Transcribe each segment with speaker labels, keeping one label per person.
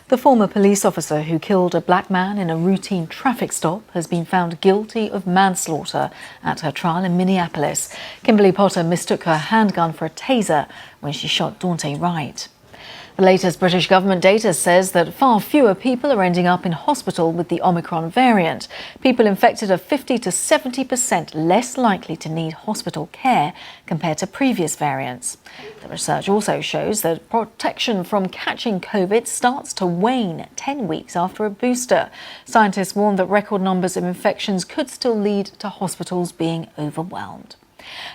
Speaker 1: The former police officer who killed a black man in a routine traffic stop has been found guilty of manslaughter at her trial in Minneapolis. Kimberly Potter mistook her handgun for a taser when she shot Daunte Wright. The latest British government data says that far fewer people are ending up in hospital with the Omicron variant. People infected are 50 to 70% less likely to need hospital care compared to previous variants. The research also shows that protection from catching COVID starts to wane 10 weeks after a booster. Scientists warn that record numbers of infections could still lead to hospitals being overwhelmed.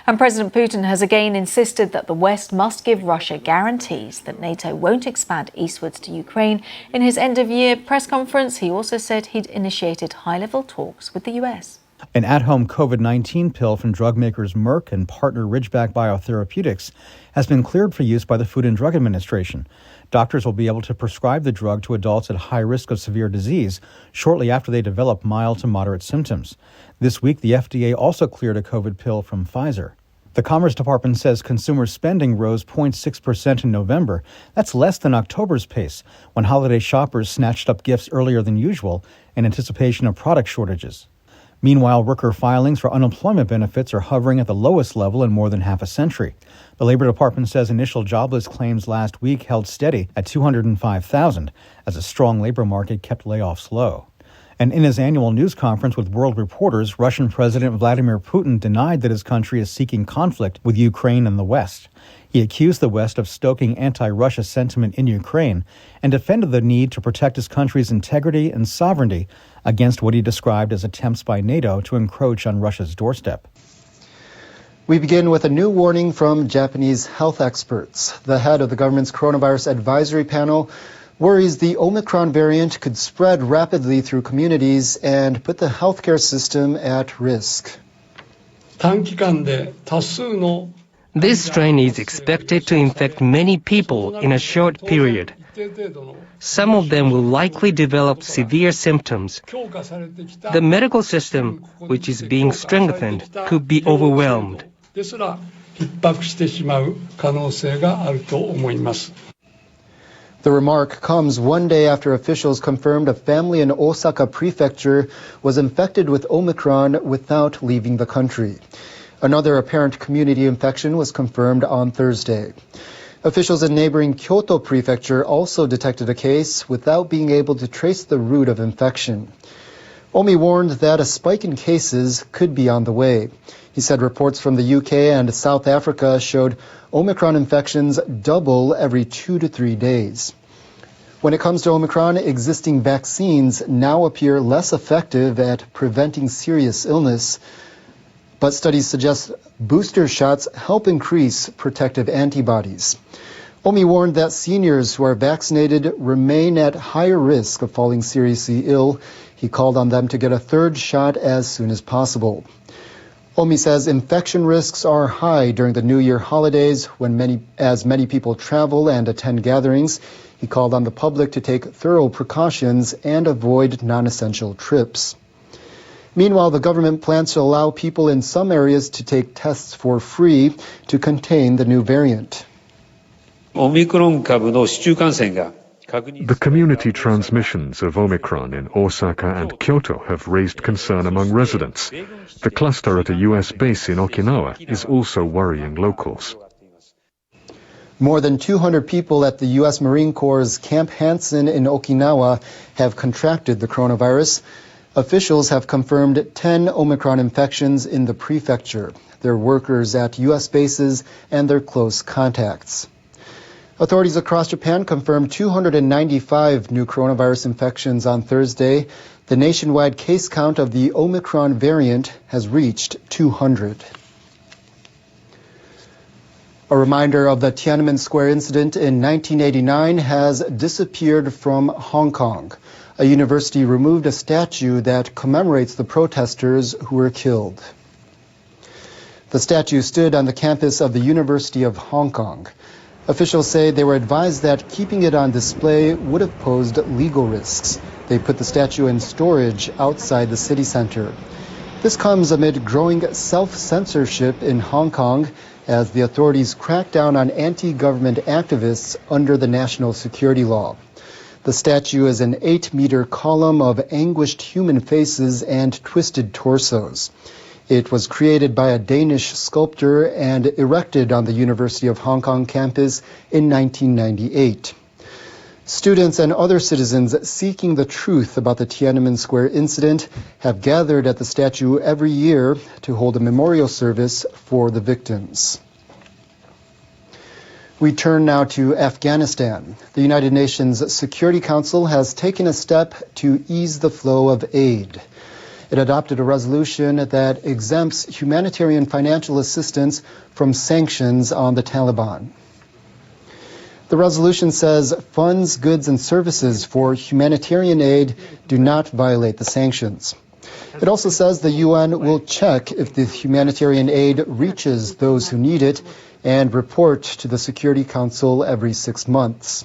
Speaker 1: And President Putin has again insisted that the West must give Russia guarantees that NATO won't expand eastwards to Ukraine. In his end-of-year press conference, he also said he'd initiated high-level talks with the US.
Speaker 2: An at-home COVID-19 pill from drug makers Merck and partner Ridgeback Biotherapeutics has been cleared for use by the Food and Drug Administration. Doctors will be able to prescribe the drug to adults at high risk of severe disease shortly after they develop mild to moderate symptoms. This week, the FDA also cleared a COVID pill from Pfizer. The Commerce Department says consumer spending rose 0.6% in November. That's less than October's pace, when holiday shoppers snatched up gifts earlier than usual in anticipation of product shortages. Meanwhile, worker filings for unemployment benefits are hovering at the lowest level in more than half a century. The Labor Department says initial jobless claims last week held steady at 205,000 as a strong labor market kept layoffs low. And in his annual news conference with world reporters, Russian President Vladimir Putin denied that his country is seeking conflict with Ukraine and the West. He accused the West of stoking anti-Russia sentiment in Ukraine and defended the need to protect his country's integrity and sovereignty against what he described as attempts by NATO to encroach on Russia's doorstep.
Speaker 3: We begin with a new warning from Japanese health experts. The head of the government's coronavirus advisory panel worries the Omicron variant could spread rapidly through communities and put the healthcare system at risk.
Speaker 4: This strain is expected to infect many people in a short period. Some of them will likely develop severe symptoms. The medical system, which is being strengthened, could be overwhelmed.
Speaker 3: The remark comes one day after officials confirmed a family in Osaka Prefecture was infected with Omicron without leaving the country. Another apparent community infection was confirmed on Thursday. Officials in neighboring Kyoto Prefecture also detected a case without being able to trace the route of infection. Omi warned that a spike in cases could be on the way. He said reports from the UK and South Africa showed Omicron infections double every 2 to 3 days. When it comes to Omicron, existing vaccines now appear less effective at preventing serious illness. But studies suggest booster shots help increase protective antibodies. Omi warned that seniors who are vaccinated remain at higher risk of falling seriously ill. He called on them to get a third shot as soon as possible. Omi says infection risks are high during the New Year holidays when many people travel and attend gatherings. He called on the public to take thorough precautions and avoid non-essential trips. Meanwhile, the government plans to allow people in some areas to take tests for free to contain the new variant.
Speaker 5: The community transmissions of Omicron in Osaka and Kyoto have raised concern among residents. The cluster at a U.S. base in Okinawa is also worrying locals.
Speaker 3: More than 200 people at the U.S. Marine Corps' Camp Hansen in Okinawa have contracted the coronavirus. Officials have confirmed 10 Omicron infections in the prefecture. They're workers at U.S. bases and their close contacts. Authorities across Japan confirmed 295 new coronavirus infections on Thursday. The nationwide case count of the Omicron variant has reached 200. A reminder of the Tiananmen Square incident in 1989 has disappeared from Hong Kong. A university removed a statue that commemorates the protesters who were killed. The statue stood on the campus of the University of Hong Kong. Officials say they were advised that keeping it on display would have posed legal risks. They put the statue in storage outside the city center. This comes amid growing self-censorship in Hong Kong as the authorities crack down on anti-government activists under the national security law. The statue is an 8-meter column of anguished human faces and twisted torsos. It was created by a Danish sculptor and erected on the University of Hong Kong campus in 1998. Students and other citizens seeking the truth about the Tiananmen Square incident have gathered at the statue every year to hold a memorial service for the victims. We turn now to Afghanistan. The United Nations Security Council has taken a step to ease the flow of aid. It adopted a resolution that exempts humanitarian financial assistance from sanctions on the Taliban. The resolution says funds, goods, and services for humanitarian aid do not violate the sanctions. It also says the UN will check if the humanitarian aid reaches those who need it and report to the Security Council every 6 months.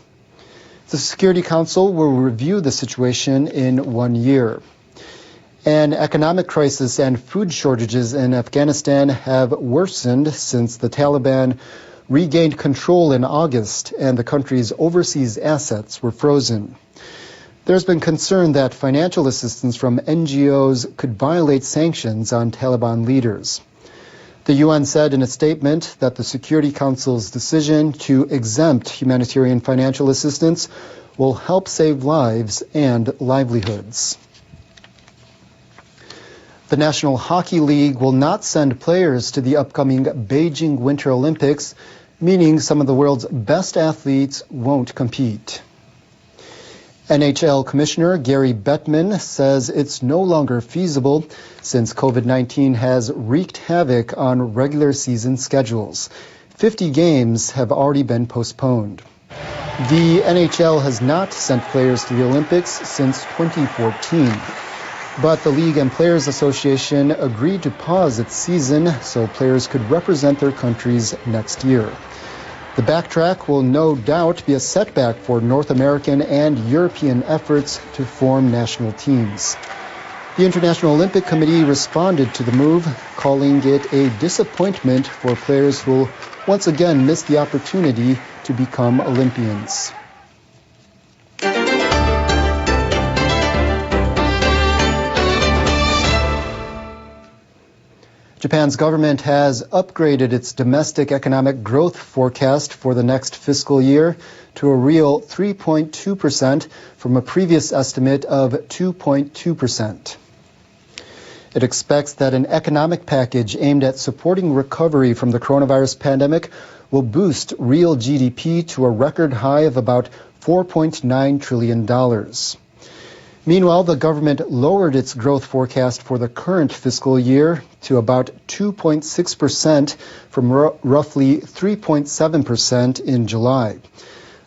Speaker 3: The Security Council will review the situation in 1 year. An economic crisis and food shortages in Afghanistan have worsened since the Taliban regained control in August and the country's overseas assets were frozen. There's been concern that financial assistance from NGOs could violate sanctions on Taliban leaders. The UN said in a statement that the Security Council's decision to exempt humanitarian financial assistance will help save lives and livelihoods. The National Hockey League will not send players to the upcoming Beijing Winter Olympics, meaning some of the world's best athletes won't compete. NHL Commissioner Gary Bettman says it's no longer feasible since COVID-19 has wreaked havoc on regular season schedules. 50 games have already been postponed. The NHL has not sent players to the Olympics since 2014. But the League and Players Association agreed to pause its season so players could represent their countries next year. The backtrack will no doubt be a setback for North American and European efforts to form national teams. The International Olympic Committee responded to the move, calling it a disappointment for players who will once again miss the opportunity to become Olympians. Japan's government has upgraded its domestic economic growth forecast for the next fiscal year to a real 3.2% from a previous estimate of 2.2%. It expects that an economic package aimed at supporting recovery from the coronavirus pandemic will boost real GDP to a record high of about $4.9 trillion. Meanwhile, the government lowered its growth forecast for the current fiscal year to about 2.6% from roughly 3.7% in July.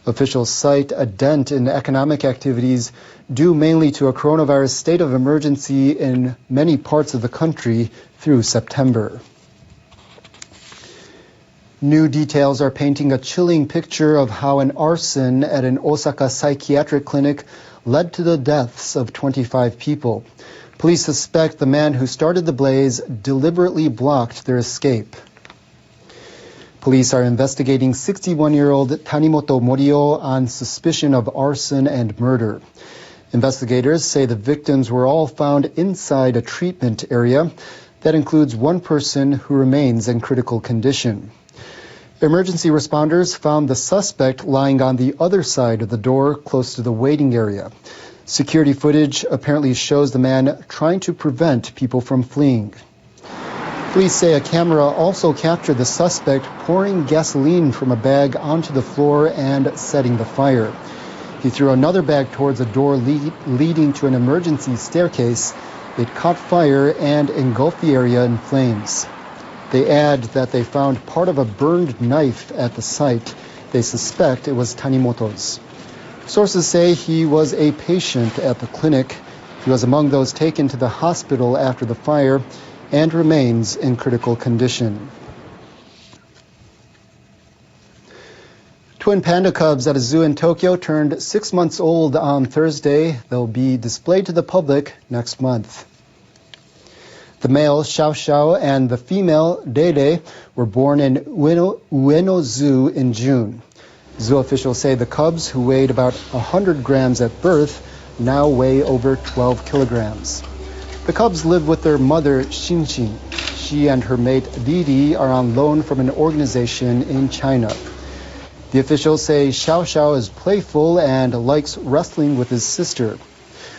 Speaker 3: Officials cite a dent in economic activities due mainly to a coronavirus state of emergency in many parts of the country through September. New details are painting a chilling picture of how an arson at an Osaka psychiatric clinic led to the deaths of 25 people. Police suspect the man who started the blaze deliberately blocked their escape. Police are investigating 61-year-old Tanimoto Morio on suspicion of arson and murder. Investigators say the victims were all found inside a treatment area that includes one person who remains in critical condition. Emergency responders found the suspect lying on the other side of the door close to the waiting area. Security footage apparently shows the man trying to prevent people from fleeing. Police say a camera also captured the suspect pouring gasoline from a bag onto the floor and setting the fire. He threw another bag towards a door leading to an emergency staircase. It caught fire and engulfed the area in flames. They add that they found part of a burned knife at the site. They suspect it was Tanimoto's. Sources say he was a patient at the clinic. He was among those taken to the hospital after the fire and remains in critical condition. Twin panda cubs at a zoo in Tokyo turned 6 months old on Thursday. They'll be displayed to the public next month. The male Xiao Xiao and the female Dede were born in Ueno Zoo in June. Zoo officials say the cubs, who weighed about 100 grams at birth, now weigh over 12 kilograms. The cubs live with their mother, Xinxin. She and her mate, Didi, are on loan from an organization in China. The officials say Xiao Xiao is playful and likes wrestling with his sister.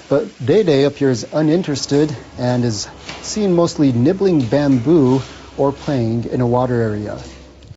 Speaker 3: But Dede appears uninterested and is seen mostly nibbling bamboo or playing in a water area.